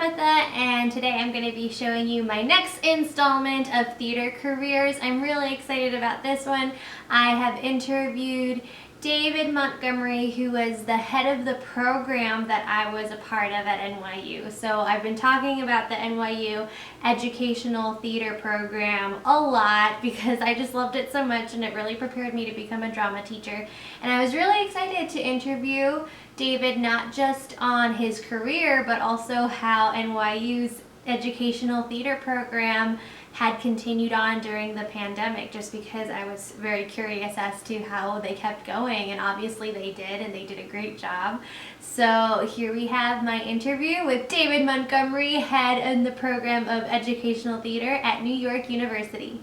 Tabitha, and today I'm going to be showing you my next installment of theater careers. I'm really excited about this one. I have interviewed David Montgomery, who was the head of the program that I was a part of at NYU. So I've been talking about the NYU Educational Theatre Program a lot because I just loved it so much and it really prepared me to become a drama teacher. And I was really excited to interview David not just on his career but also how NYU's educational theater program had continued on during the pandemic, just because I was very curious as to how they kept going, and obviously they did, and they did a great job. So here we have my interview with David Montgomery, head in the program of educational theater at New York University.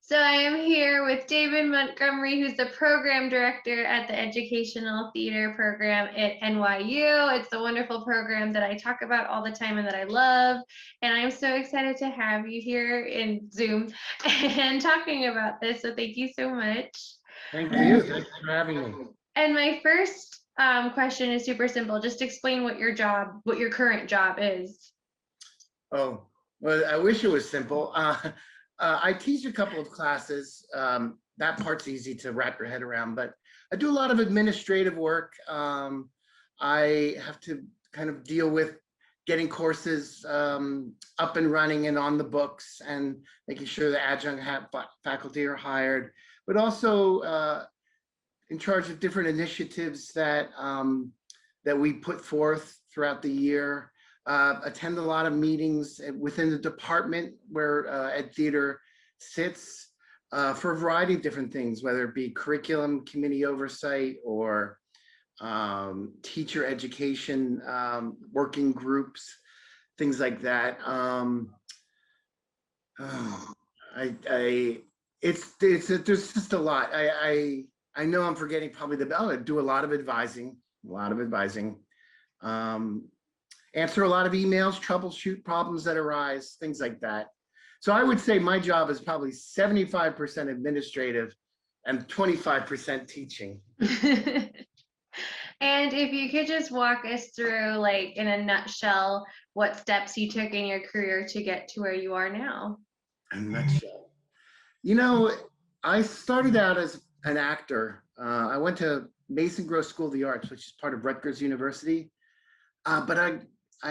So I am here with David Montgomery, who's the program director at the Educational Theatre Program at NYU. It's a wonderful program that I talk about all the time and that I love. And I'm so excited to have you here in Zoom and talking about this. So thank you so much. Thank you. Thanks for having me. And my first question is super simple. Just explain what your current job is. Oh, well, I wish it was simple. I teach a couple of classes. That part's easy to wrap your head around, but I do a lot of administrative work. I have to kind of deal with getting courses up and running and on the books, and making sure the adjunct faculty are hired, but also in charge of different initiatives that we put forth throughout the year. Attend a lot of meetings within the department where Ed Theater sits for a variety of different things, whether it be curriculum committee oversight or teacher education working groups, things like that. There's just a lot. I know I'm forgetting probably I do a lot of advising, answer a lot of emails, troubleshoot problems that arise, things like that. So I would say my job is probably 75% administrative and 25% teaching. And if you could just walk us through, like in a nutshell, what steps you took in your career to get to where you are now. In a nutshell. You know, I started out as an actor. I went to Mason Gross School of the Arts, which is part of Rutgers University. But I,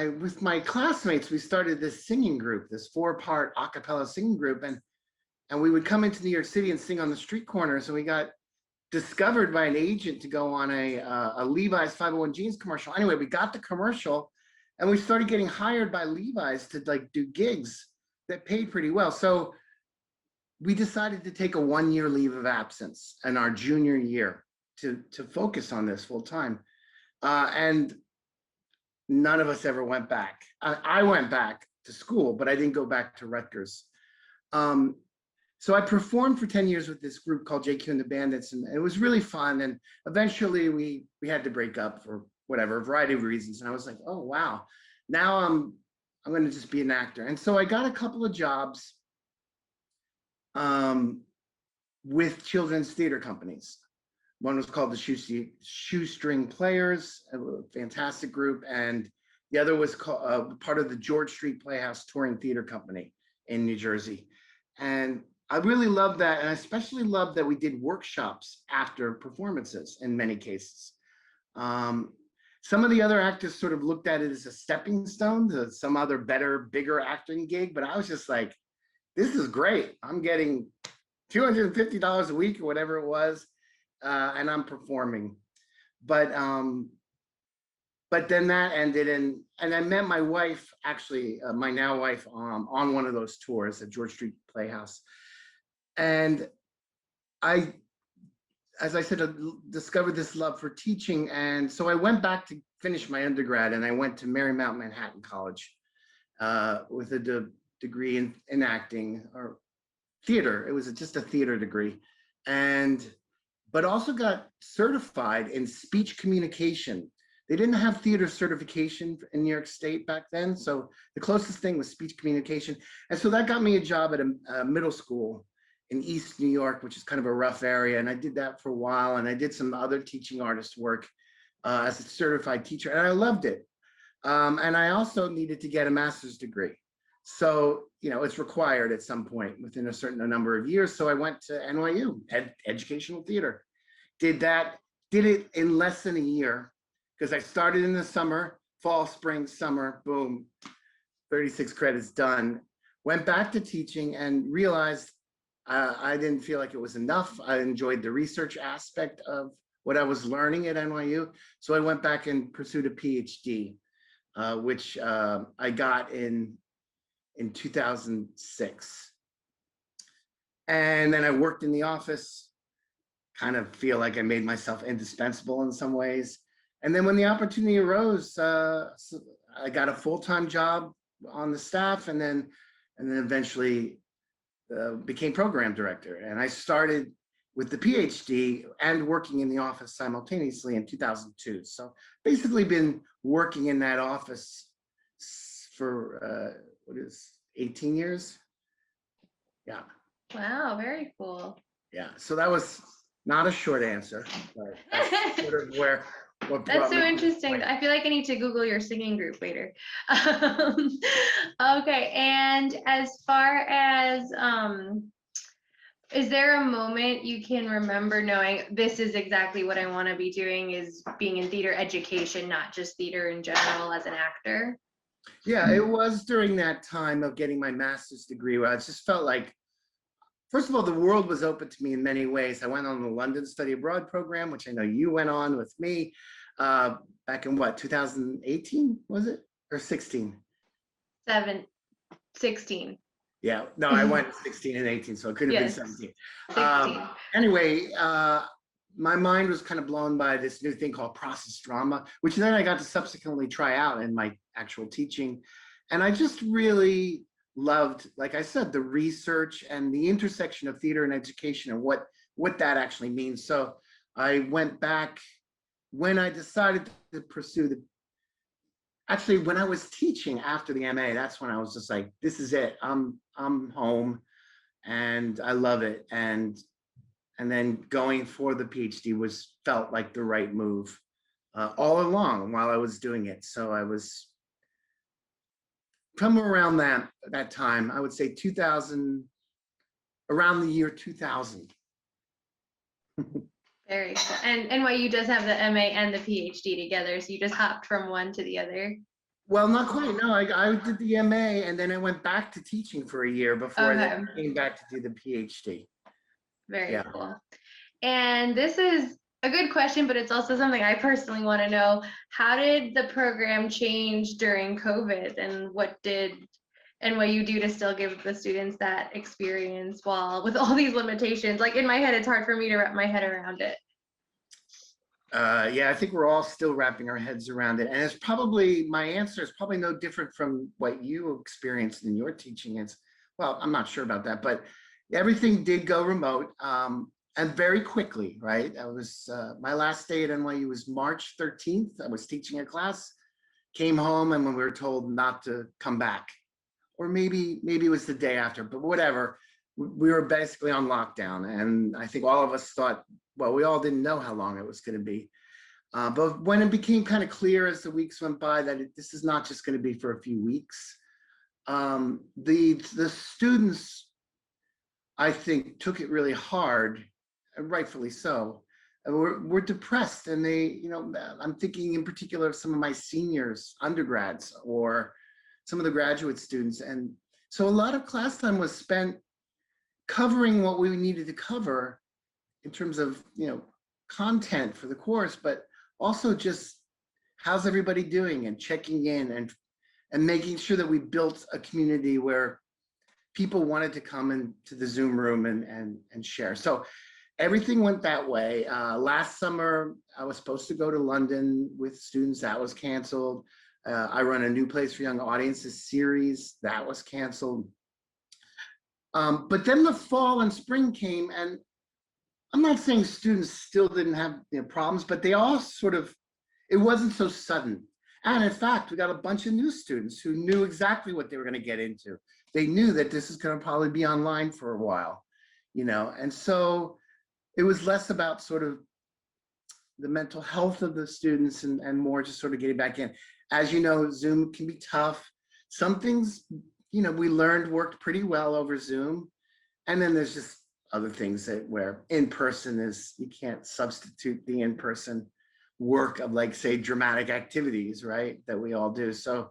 with my classmates, we started this singing group, this 4-part a cappella singing group. And we would come into New York City and sing on the street corners. And we got discovered by an agent to go on a Levi's 501 jeans commercial. Anyway, we got the commercial and we started getting hired by Levi's to like do gigs that paid pretty well. So we decided to take a 1-year leave of absence in our junior year to focus on this full time. And none of us ever went back. I went back to school, but I didn't go back to Rutgers. So I performed for 10 years with this group called JQ and the Bandits, and it was really fun. And eventually we had to break up for whatever, a variety of reasons. And I was like, oh, wow, now I'm going to just be an actor. And so I got a couple of jobs with children's theater companies. One was called the Shoestring Players, a fantastic group. And the other was called, part of the George Street Playhouse Touring Theater Company in New Jersey. And I really loved that. And I especially loved that we did workshops after performances in many cases. Some of the other actors sort of looked at it as a stepping stone to some other better, bigger acting gig. But I was just like, this is great. I'm getting $250 a week or whatever it was. And I'm performing, but then that ended, and I met my wife, actually, my now wife, on one of those tours at George Street Playhouse, and I, as I said, discovered this love for teaching, and so I went back to finish my undergrad, and I went to Marymount Manhattan College with a degree in acting or theater. It was just a theater degree, but also got certified in speech communication. They didn't have theater certification in New York State back then. So the closest thing was speech communication. And so that got me a job at a middle school in East New York, which is kind of a rough area. And I did that for a while. And I did some other teaching artist work as a certified teacher. And I loved it. And I also needed to get a master's degree. So, it's required at some point within a certain number of years. So I went to NYU, Educational Theater. Did it in less than a year, because I started in the summer, fall, spring, summer, boom, 36 credits done. Went back to teaching and realized I didn't feel like it was enough. I enjoyed the research aspect of what I was learning at NYU. So I went back and pursued a PhD, which I got in 2006. And then I worked in the office, kind of feel like I made myself indispensable in some ways. And then when the opportunity arose, I got a full-time job on the staff, and then eventually became program director. And I started with the PhD and working in the office simultaneously in 2002. So basically been working in that office for 18 years? Yeah. Wow, very cool. Yeah. So that was not a short answer, but that's sort of what That's so me interesting. I feel like I need to Google your singing group later. Okay, and as far as is there a moment you can remember knowing this is exactly what I want to be doing, is being in theater education, not just theater in general as an actor? Yeah, it was during that time of getting my master's degree where I just felt like, first of all, the world was open to me in many ways. I went on the London Study Abroad program, which I know you went on with me back in 2018, was it? Or 16? 16. Yeah, no, I went 16 and 18, so it could have been 17. 16. Anyway, my mind was kind of blown by this new thing called process drama, which then I got to subsequently try out in my actual teaching. And I just really loved, like I said, the research and the intersection of theater and education and what that means. So I went back when I decided to pursue actually when I was teaching after the MA, that's when I was just like, this is it. I'm home and I love it. And then going for the PhD felt like the right move all along while I was doing it. So I was from around that time, I would say 2000, around the year 2000. Very cool. And NYU does have the MA and the PhD together, so you just hopped from one to the other. Well, not quite. No, I did the MA and then I went back to teaching for a year before I came back to do the PhD. Very cool. And this is a good question, but it's also something I personally want to know. How did the program change during COVID, and what did NYU do to still give the students that experience while with all these limitations? Like in my head, it's hard for me to wrap my head around it. Yeah, I think we're all still wrapping our heads around it. And my answer is probably no different from what you experienced in your teaching. Well, I'm not sure about that, but everything did go remote and very quickly, right? I was, my last day at NYU was March 13th. I was teaching a class, came home, and when we were told not to come back, or maybe it was the day after, but whatever, we were basically on lockdown. And I think all of us thought, well, we all didn't know how long it was going to be. But when it became kind of clear as the weeks went by that this is not just going to be for a few weeks, the students, I think, took it really hard, and rightfully so. We're depressed, and I'm thinking in particular of some of my seniors, undergrads, or some of the graduate students. And so a lot of class time was spent covering what we needed to cover in terms of, content for the course, but also just how's everybody doing and checking in and making sure that we built a community where people wanted to come into the Zoom room and share. So everything went that way. Last summer, I was supposed to go to London with students. That was canceled. I run a New Place for Young Audiences series. That was canceled. But then the fall and spring came, and I'm not saying students still didn't have problems, but they all it wasn't so sudden. And in fact, we got a bunch of new students who knew exactly what they were going to get into. They knew that this is going to probably be online for a while, and so it was less about sort of the mental health of the students and more just sort of getting back in. as you know, Zoom can be tough. Some things, we learned worked pretty well over Zoom. And then there's just other things that where in person is, you can't substitute the in-person work of, like, say, dramatic activities, right? That we all do. So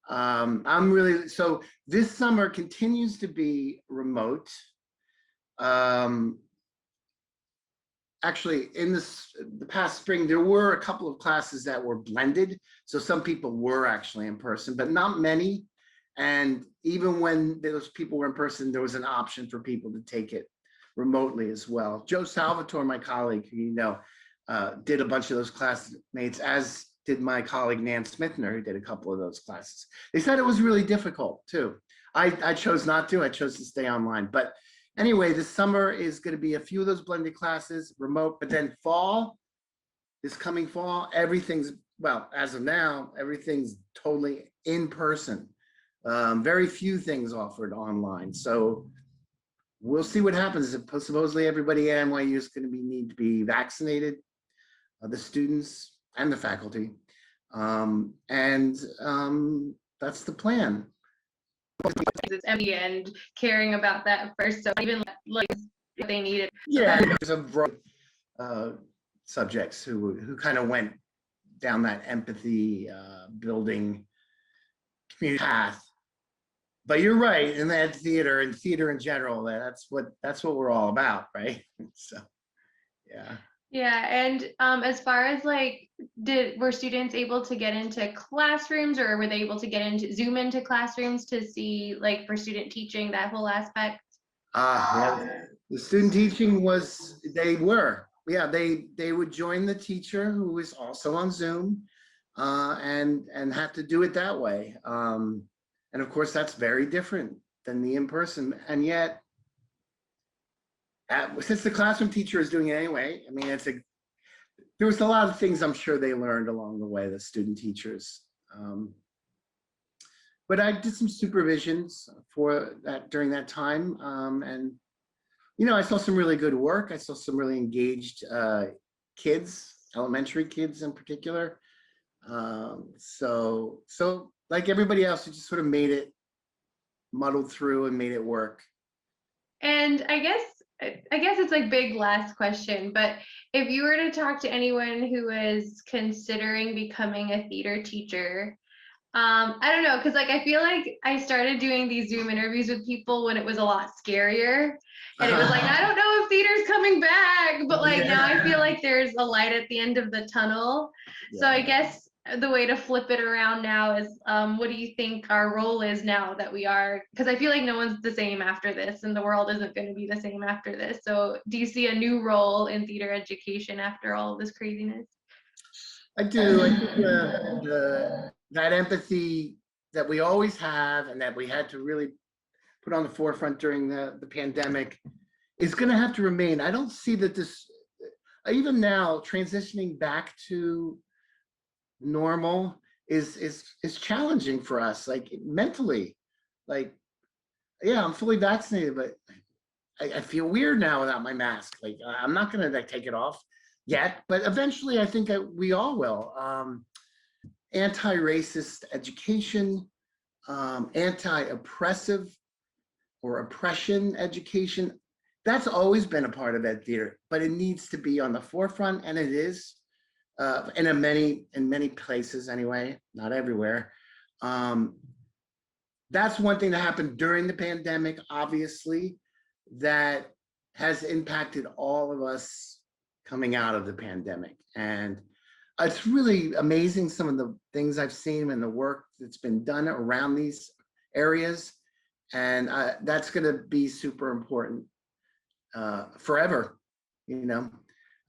so this summer continues to be remote. Actually, in the past spring, there were a couple of classes that were blended. So some people were actually in person, but not many. And even when those people were in person, there was an option for people to take it remotely as well. Joe Salvatore, my colleague, who did a bunch of those classmates, as did my colleague Nan Smithner, who did a couple of those classes. They said it was really difficult too. I chose not to. I chose to stay online. But anyway, this summer is going to be a few of those blended classes, remote. But then this coming fall, everything's, well, as of now, everything's totally in person. Very few things offered online. So we'll see what happens. Supposedly everybody at NYU is going to need to be vaccinated, the students and the faculty. That's the plan. It's empty and caring about that first. So even like if they need it. Yeah, there's a broad subjects who kind of went down that empathy building community path. But you're right, in that theater and theater in general, that's what we're all about, right? So, yeah. Yeah, and as far as like, were students able to get into classrooms, or were they able to get into Zoom into classrooms to see, like, for student teaching, that whole aspect? Yeah. The student teaching they would join the teacher who was also on Zoom, and have to do it that way. And of course, that's very different than the in-person. And yet, since the classroom teacher is doing it anyway, I mean, there was a lot of things I'm sure they learned along the way, the student teachers. But I did some supervisions for that during that time. And, I saw some really good work. I saw some really engaged kids, elementary kids in particular. So like everybody else, we just sort of muddled through and made it work. And I guess it's like big last question, but if you were to talk to anyone who is considering becoming a theater teacher, I don't know, because like I feel like I started doing these Zoom interviews with people when it was a lot scarier, and it was like, I don't know if theater's coming back, but like now I feel like there's a light at the end of the tunnel. Yeah. So I guess the way to flip it around now is, what do you think our role is now that we are, because I feel like no one's the same after this, and the world isn't going to be the same after this. So do you see a new role in theater education after all of this craziness? I do. I think that empathy that we always have and that we had to really put on the forefront during the pandemic is going to have to remain. I don't see that this, even now, transitioning back to normal is challenging for us, like mentally. Like, yeah, I'm fully vaccinated, but I feel weird now without my mask. Like, I'm not going to take it off yet, but eventually I think we all will. Anti-racist education, anti-oppressive or oppression education, that's always been a part of ed theater, but it needs to be on the forefront, and it is in many places anyway, not everywhere. That's one thing that happened during the pandemic, obviously, that has impacted all of us coming out of the pandemic. And it's really amazing, some of the things I've seen and the work that's been done around these areas. And that's going to be super important forever,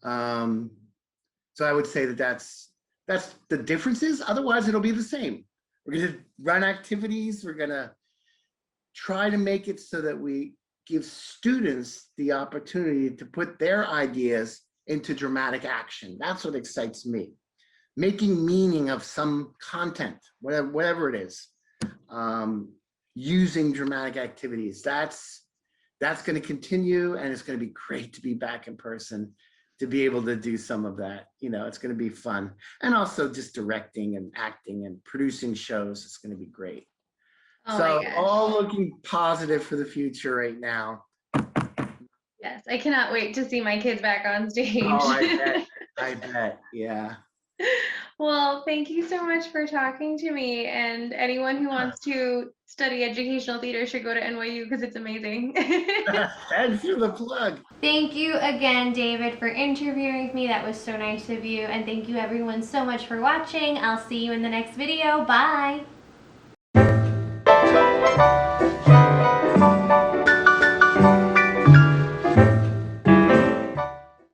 So I would say that's the differences. Otherwise, it'll be the same. We're going to run activities. We're going to try to make it so that we give students the opportunity to put their ideas into dramatic action. That's what excites me. Making meaning of some content, whatever it is, using dramatic activities. That's going to continue, and it's going to be great to be back in person. to be able to do some of that. It's going to be fun. And also just directing and acting and producing shows. It's going to be great. Oh So my gosh. all looking positive for the future right now. Yes, I cannot wait to see my kids back on stage. Oh, I bet. Yeah. Well, thank you so much for talking to me. And anyone who wants to study educational theater should go to NYU because it's amazing. Thanks for the plug. Thank you again, David, for interviewing me. That was so nice of you. And thank you everyone so much for watching. I'll see you in the next video. Bye.